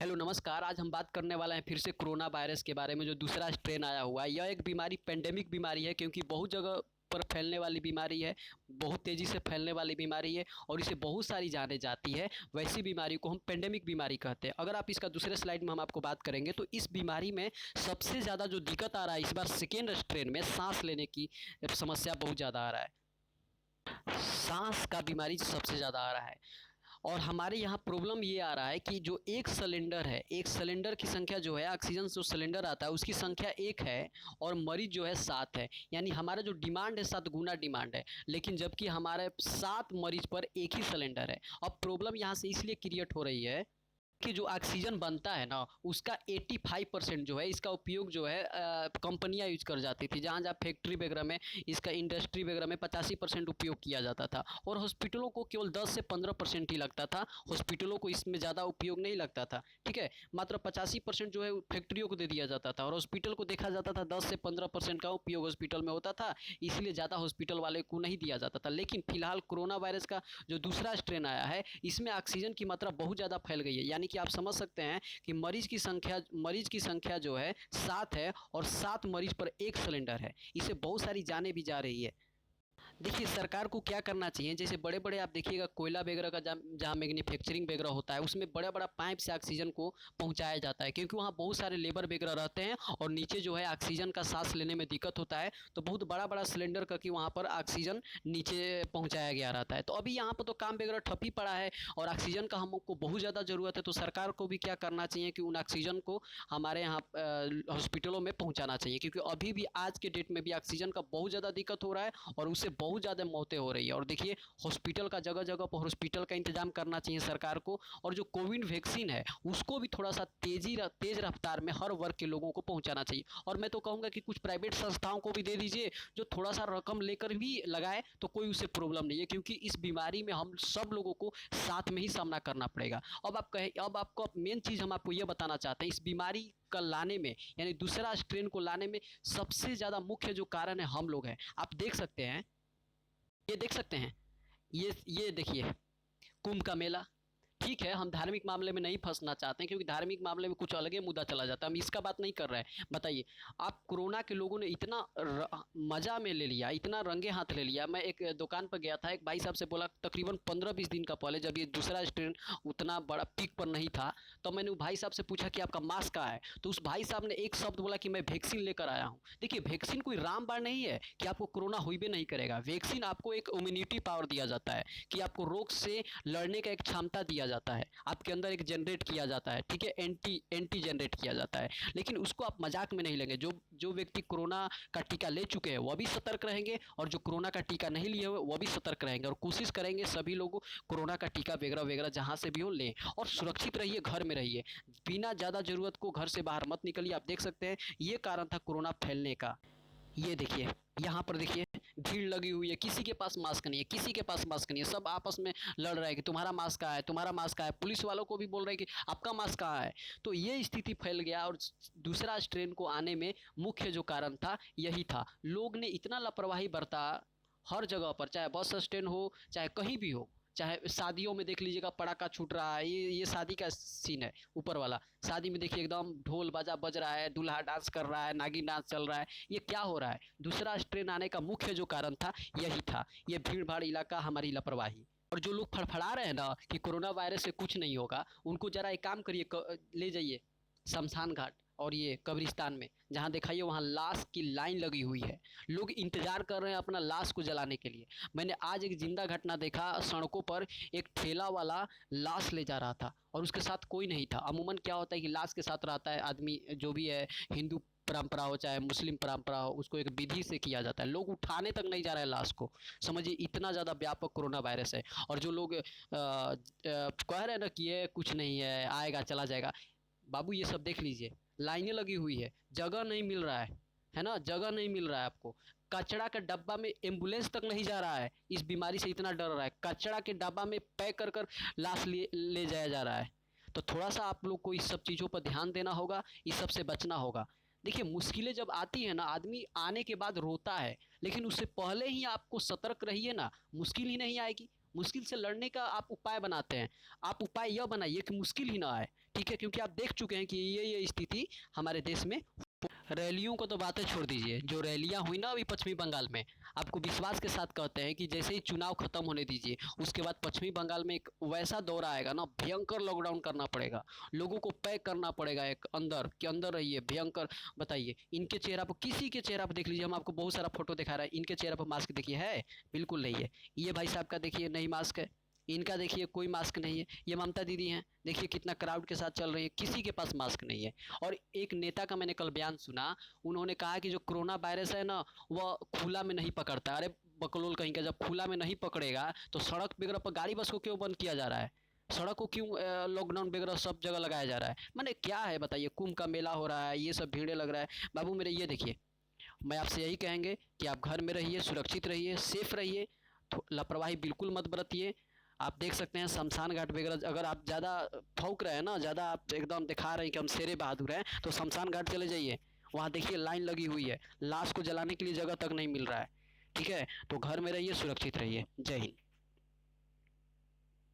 Hello नमस्कार। आज हम बात करने वाले हैं फिर से कोरोना वायरस के बारे में, जो दूसरा स्ट्रेन आया हुआ है। यह एक बीमारी पेंडेमिक बीमारी है, क्योंकि बहुत जगह पर फैलने वाली बीमारी है, बहुत तेज़ी से फैलने वाली बीमारी है और इसे बहुत सारी जाने जाती है। वैसी बीमारी को हम पेंडेमिक बीमारी कहते हैं। अगर आप इसका दूसरे स्लाइड में हम आपको बात करेंगे तो इस बीमारी में सबसे ज़्यादा जो दिक्कत आ रहा है इस बार सेकेंड स्ट्रेन में, सांस लेने की समस्या बहुत ज़्यादा आ रहा है। सांस का बीमारी सबसे ज़्यादा आ रहा है। और हमारे यहाँ प्रॉब्लम ये आ रहा है कि जो एक सिलेंडर है, एक सिलेंडर की संख्या जो है, ऑक्सीजन जो सिलेंडर आता है उसकी संख्या 1 है और मरीज जो है 7 है। यानी हमारा जो डिमांड है 7 गुना डिमांड है, लेकिन जबकि हमारे 7 मरीज पर एक ही सिलेंडर है। अब प्रॉब्लम यहाँ से इसलिए क्रिएट हो रही है कि जो ऑक्सीजन बनता है ना, उसका 85% जो है इसका उपयोग जो है कंपनियां यूज कर जाती थी। जहाँ जहाँ फैक्ट्री वगैरह में, इसका इंडस्ट्री वगैरह में 85% उपयोग किया जाता था और हॉस्पिटलों को केवल 10 से 15% ही लगता था। हॉस्पिटलों को इसमें ज़्यादा उपयोग नहीं लगता था, ठीक है। मात्र 85% जो है फैक्ट्रियों को दे दिया जाता था और हॉस्पिटल को देखा जाता था 10 से 15% का उपयोग हॉस्पिटल में होता था, इसलिए ज़्यादा हॉस्पिटल वाले को नहीं दिया जाता था। लेकिन फिलहाल कोरोना वायरस का जो दूसरा स्ट्रेन आया है, इसमें ऑक्सीजन की मात्रा बहुत ज़्यादा फैल गई है। यानी कि आप समझ सकते हैं कि मरीज की संख्या जो है 7 है और 7 मरीज पर एक सिलेंडर है। इससे बहुत सारी जानें भी जा रही है। देखिए, सरकार को क्या करना चाहिए, जैसे बड़े बड़े आप देखिएगा कोयला वगैरह का जहाँ मैन्युफैक्चरिंग वगैरह होता है, उसमें बड़ा बड़ा पाइप से ऑक्सीजन को पहुँचाया जाता है, क्योंकि वहाँ बहुत सारे लेबर वगैरह रहते हैं और नीचे जो है ऑक्सीजन का सांस लेने में दिक्कत होता है। तो बहुत बड़ा बड़ा सिलेंडर करके वहाँ पर ऑक्सीजन नीचे पहुँचाया गया रहता है। तो अभी यहाँ पर तो काम वगैरह ठप ही पड़ा है और ऑक्सीजन का हमको बहुत ज़्यादा ज़रूरत है। तो सरकार को भी क्या करना चाहिए कि उन ऑक्सीजन को हमारे यहाँ हॉस्पिटलों में पहुँचाना चाहिए, क्योंकि अभी भी आज के डेट में भी ऑक्सीजन का बहुत ज़्यादा दिक्कत हो रहा है और उससे बहुत ज़्यादा मौतें हो रही है। और देखिए, हॉस्पिटल का जगह जगह पर हॉस्पिटल का इंतजाम करना चाहिए सरकार को। और जो कोविड वैक्सीन है उसको भी थोड़ा सा तेज रफ्तार में हर वर्ग के लोगों को पहुंचाना चाहिए। और मैं तो कहूँगा कि कुछ प्राइवेट संस्थाओं को भी दे दीजिए, जो थोड़ा सा रकम लेकर भी लगाए तो कोई उससे प्रॉब्लम नहीं है, क्योंकि इस बीमारी में हम सब लोगों को साथ में ही सामना करना पड़ेगा। अब आपको मेन चीज़ हम आपको ये बताना चाहते हैं, इस बीमारी का लाने में, यानी दूसरा स्ट्रेन को लाने में सबसे ज़्यादा मुख्य जो कारण है हम लोग हैं। आप देख सकते हैं, ये देख सकते हैं, ये देखिए, कुंभ का मेला। ठीक है, हम धार्मिक मामले में नहीं फंसना चाहते हैं, क्योंकि धार्मिक मामले में कुछ अलग ही मुद्दा चला जाता है। हम इसका बात नहीं कर रहे हैं। बताइए, आप कोरोना के लोगों ने इतना मज़ा में ले लिया, इतना रंगे हाथ ले लिया। मैं एक दुकान पर गया था, एक भाई साहब से बोला तकरीबन 15-20 दिन का पहले, जब ये दूसरा स्ट्रेन उतना बड़ा पीक पर नहीं था, तो मैंने उस भाई साहब से पूछा कि आपका मास्क कहाँ है। तो उस भाई साहब ने एक शब्द बोला कि मैं वैक्सीन लेकर आया हूँ। देखिए, वैक्सीन कोई रामबाण नहीं है कि आपको कोरोना हुई भी नहीं करेगा। वैक्सीन आपको एक इम्यूनिटी पावर दिया जाता है कि आपको रोग से लड़ने का एक क्षमता दिया जाता है, आपके अंदर एक जनरेट किया जाता है, ठीक है, एंटी जनरेट किया जाता है। लेकिन उसको आप मजाक में नहीं लेंगे। जो व्यक्ति कोरोना का टीका ले चुके हैं वह भी सतर्क रहेंगे और जो कोरोना का टीका नहीं लिए हुए वह भी सतर्क रहेंगे, और कोशिश करेंगे सभी लोगों कोरोना का टीका वगैरह वगैरह जहाँ से भी हो लें। और सुरक्षित रहिए, घर में रहिए, बिना ज़्यादा ज़रूरत को घर से बाहर मत निकलिए। आप देख सकते हैं ये कारण था कोरोना फैलने का। ये देखिए, यहाँ पर देखिए, भीड़ लगी हुई है, किसी के पास मास्क नहीं है, किसी के पास मास्क नहीं है। सब आपस में लड़ रहे हैं कि तुम्हारा मास्क कहाँ है, तुम्हारा मास्क कहाँ है। पुलिस वालों को भी बोल रहे हैं कि आपका मास्क कहाँ है। तो ये स्थिति फैल गया और दूसरा स्ट्रेन को आने में मुख्य जो कारण था यही था। लोग ने इतना लापरवाही बरता हर जगह पर, चाहे बस स्टैंड हो, चाहे कहीं भी हो, चाहे शादियों में देख लीजिएगा पटाखा छूट रहा है। ये शादी का सीन है, ऊपर वाला शादी में देखिए एकदम ढोल बाजा बज रहा है, दूल्हा डांस कर रहा है, नागिन डांस चल रहा है। ये क्या हो रहा है? दूसरा स्ट्रेन आने का मुख्य जो कारण था यही था, ये भीड़ भाड़ इलाका, हमारी लापरवाही। और जो लोग फड़फड़ा रहे हैं ना कि कोरोना वायरस से कुछ नहीं होगा, उनको जरा एक काम करिए, ले जाइए शमशान घाट और ये कब्रिस्तान में, जहाँ दिखाइए वहाँ लाश की लाइन लगी हुई है। लोग इंतज़ार कर रहे हैं अपना लाश को जलाने के लिए। मैंने आज एक जिंदा घटना देखा, सड़कों पर एक ठेला वाला लाश ले जा रहा था और उसके साथ कोई नहीं था। अमूमन क्या होता है कि लाश के साथ रहता है आदमी, जो भी है, हिंदू परंपरा हो चाहे मुस्लिम परंपरा हो, उसको एक विधि से किया जाता है। लोग उठाने तक नहीं जा रहे हैं लाश को। समझिए इतना ज़्यादा व्यापक कोरोना वायरस है। और जो लोग कह रहे हैं ना कि ये कुछ नहीं है, आएगा चला जाएगा, बाबू ये सब देख लीजिए, लाइनें लगी हुई है, जगह नहीं मिल रहा है ना, जगह नहीं मिल रहा है आपको। कचरा के डब्बा में एम्बुलेंस तक नहीं जा रहा है, इस बीमारी से इतना डर रहा है। कचरा के डब्बा में पैक कर कर लाश ले जाया जा रहा है। तो थोड़ा सा आप लोग को इस सब चीज़ों पर ध्यान देना होगा, इस सब से बचना होगा। देखिए, मुश्किलें जब आती है ना, आदमी आने के बाद रोता है, लेकिन उससे पहले ही आपको सतर्क रहिए ना, मुश्किल ही नहीं आएगी। मुश्किल से लड़ने का आप उपाय बनाते हैं, आप उपाय यह बनाइए कि मुश्किल ही ना आए, ठीक है, क्योंकि आप देख चुके हैं कि ये स्थिति हमारे देश में। रैलियों को तो बातें छोड़ दीजिए, जो रैलियां हुई ना अभी पश्चिमी बंगाल में, आपको विश्वास के साथ कहते हैं कि जैसे ही चुनाव खत्म होने दीजिए, उसके बाद पश्चिमी बंगाल में एक वैसा दौर आएगा ना, भयंकर लॉकडाउन करना पड़ेगा, लोगों को पैक करना पड़ेगा एक अंदर के अंदर रहिए भयंकर। बताइए, इनके चेहरा पर, किसी के चेहरा पर देख लीजिए, हम आपको बहुत सारा फोटो दिखा रहा है, इनके चेहरे पर मास्क देखिए है? बिल्कुल नहीं है। ये भाई साहब का देखिए नहीं मास्क है, इनका देखिए कोई मास्क नहीं है। ये ममता दीदी हैं, देखिए कितना क्राउड के साथ चल रही है, किसी के पास मास्क नहीं है। और एक नेता का मैंने कल बयान सुना, उन्होंने कहा कि जो कोरोना वायरस है ना, वह खुला में नहीं पकड़ता। अरे बकलोल कहीं का, जब खुला में नहीं पकड़ेगा तो सड़क वगैरह पर गाड़ी बस को क्यों बंद किया जा रहा है? सड़क को क्यों लॉकडाउन वगैरह सब जगह लगाया जा रहा है? मैंने क्या है बताइए, कुंभ का मेला हो रहा है, ये सब भीड़े लग रहा है। बाबू मेरे ये देखिए, मैं आपसे यही कहेंगे कि आप घर में रहिए, सुरक्षित रहिए, सेफ रहिए, लापरवाही बिल्कुल मत बरतिए। आप देख सकते हैं शमशान घाट वगैरह, अगर आप ज़्यादा फौक रहे हैं ना, ज़्यादा आप एकदम दिखा रहे हैं कि हम शेरे बहादुर हैं, तो शमशान घाट चले जाइए। वहाँ देखिए लाइन लगी हुई है, लाश को जलाने के लिए जगह तक नहीं मिल रहा है। ठीक है, तो घर में रहिए, सुरक्षित रहिए। जय हिंद।